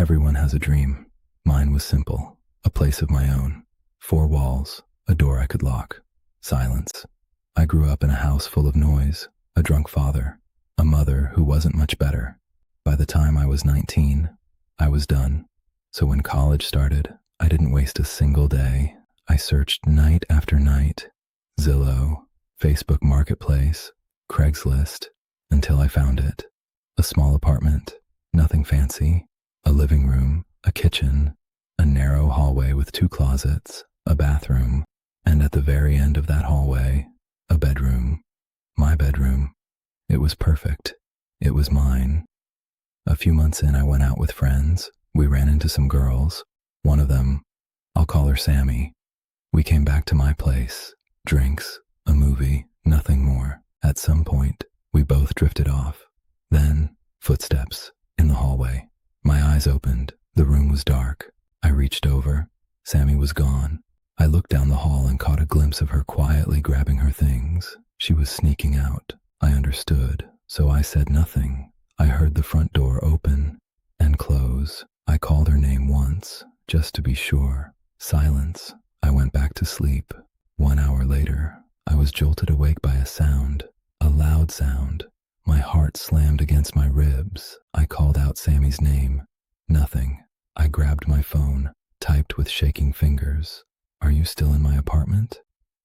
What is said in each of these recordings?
Everyone has a dream. Mine was simple. A place of my own. 4 walls. A door I could lock. Silence. I grew up in a house full of noise. A drunk father. A mother who wasn't much better. By the time I was 19, I was done. So when college started, I didn't waste a single day. I searched night after night. Zillow, Facebook Marketplace, Craigslist, until I found it. A small apartment. Nothing fancy. A living room, a kitchen, a narrow hallway with 2 closets, a bathroom, and at the very end of that hallway, a bedroom. My bedroom. It was perfect. It was mine. A few months in, I went out with friends. We ran into some girls. One of them, I'll call her Sammy. We came back to my place. Drinks, a movie, nothing more. At some point, we both drifted off. Then, footsteps in the hallway. My eyes opened. The room was dark. I reached over. Sammy was gone. I looked down the hall and caught a glimpse of her quietly grabbing her things. She was sneaking out. I understood, so I said nothing. I heard the front door open and close. I called her name once, just to be sure. Silence. I went back to sleep. 1 hour later, I was jolted awake by a sound, a loud sound. My heart slammed against my ribs. I called out Sammy's name. Nothing. I grabbed my phone, typed with shaking fingers. "Are you still in my apartment?"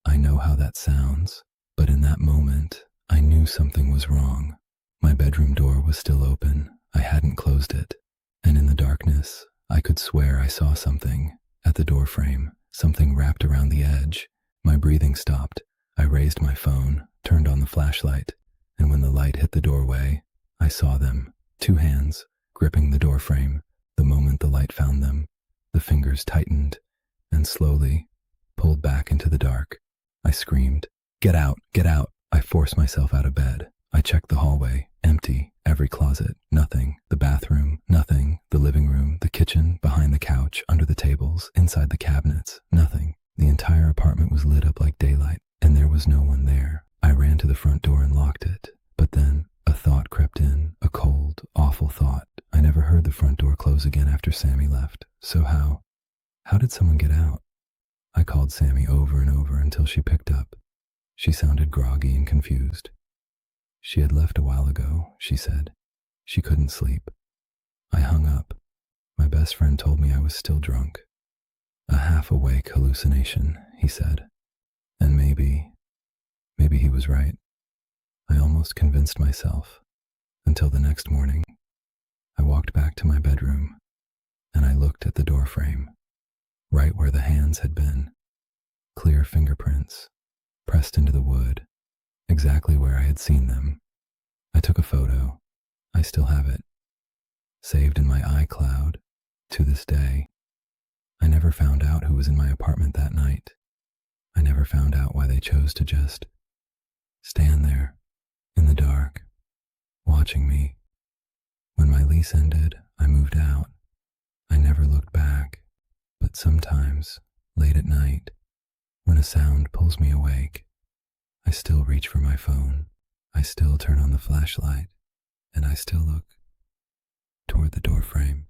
I know how that sounds, but in that moment, I knew something was wrong. My bedroom door was still open. I hadn't closed it. And in the darkness, I could swear I saw something. At the doorframe, something wrapped around the edge. My breathing stopped. I raised my phone, turned on the flashlight, and when the light hit the doorway, I saw them. 2 hands, gripping the doorframe. The moment the light found them, the fingers tightened and slowly pulled back into the dark. I screamed, "Get out! Get out!" I forced myself out of bed. I checked the hallway. Empty. Every closet. Nothing. The bathroom. Nothing. The living room. The kitchen. Behind the couch. Under the tables. Inside the cabinets. Nothing. The entire apartment was lit up like daylight, and there was no one there. I ran to the front door and locked it. But then a thought crept in. A cold, awful thought. I never heard the front door close again after Sammy left. So how did someone get out? I called Sammy over and over until she picked up. She sounded groggy and confused. She had left a while ago, she said. She couldn't sleep. I hung up. My best friend told me I was still drunk. A half-awake hallucination, he said. And maybe he was right. I almost convinced myself, until the next morning. I walked back to my bedroom, and I looked at the doorframe, right where the hands had been. Clear fingerprints, pressed into the wood, exactly where I had seen them. I took a photo. I still have it, saved in my iCloud, to this day. I never found out who was in my apartment that night. I never found out why they chose to just stand there, in the dark, watching me. When my lease ended, I moved out. I never looked back, but sometimes, late at night, when a sound pulls me awake, I still reach for my phone, I still turn on the flashlight, and I still look toward the doorframe.